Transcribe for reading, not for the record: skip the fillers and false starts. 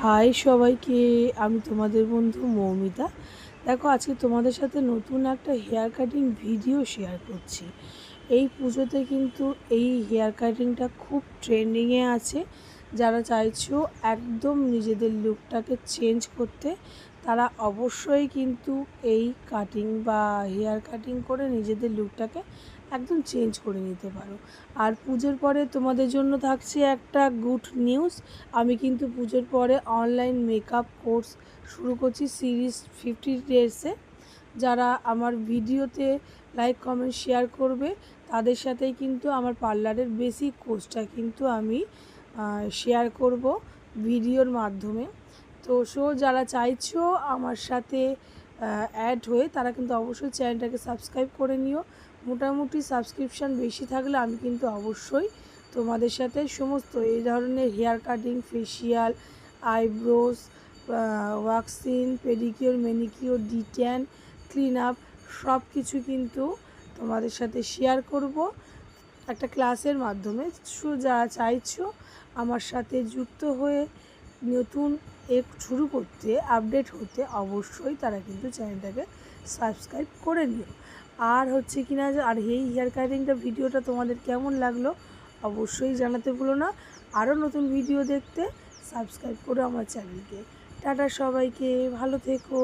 High সবাইকে, আমি তোমাদের বন্ধু মৌমিতা। দেখো, আজকে তোমাদের সাথে নতুন একটা হেয়ার কাটিং ভিডিও শেয়ার করছি। এই পুজোতে কিন্তু এই হেয়ার কাটিংটা খুব ট্রেন্ডিংয়ে আছে। যারা চাইছো একদম নিজেদের লুকটাকে চেঞ্জ করতে, তারা অবশ্যই কিন্তু এই কাটিং বা হেয়ার কাটিং করে নিজেদের লুকটাকে একদম চেঞ্জ করে নিতে পারো। আর পুজোর পরে তোমাদের জন্য থাকছে একটা গুড নিউজ। আমি কিন্তু পুজোর পরে অনলাইন মেকআপ কোর্স শুরু করছি সিরিজ 50 ডেজে। যারা আমার ভিডিওতে লাইক কমেন্ট শেয়ার করবে, তাদের সাথেই কিন্তু আমার পার্লারের বেসিক কোর্সটা কিন্তু আমি শেয়ার করব ভিডিওর মাধ্যমে। তো যারা চাইছো আমার সাথে অ্যাড হয়ে, তারা কিন্তু অবশ্যই চ্যানেলটাকে সাবস্ক্রাইব করে নিও। মোটামুটি সাবস্ক্রিপশান বেশি থাকলে আমি কিন্তু অবশ্যই তোমাদের সাথে সমস্ত এই ধরনের hair cutting, facial, eyebrows, waxing, pedicure, manicure, detan, clean up সব কিছু কিন্তু তোমাদের সাথে শেয়ার করব একটা ক্লাসের মাধ্যমে। যারা চাইছো আমার সাথে যুক্ত হয়ে নতুন শুরু করতে, আপডেট হতে, অবশ্যই তারা কিন্তু চ্যানেলটাকে সাবস্ক্রাইব করে নিও। আর হচ্ছে কিনা, আর এই হেয়ার কাটিংটা ভিডিওটা তোমাদের কেমন লাগলো অবশ্যই জানাতে ভুলো না। আরও নতুন ভিডিও দেখতে সাবস্ক্রাইব করো আমার চ্যানেলকে। টাটা সবাইকে, ভালো থেকো।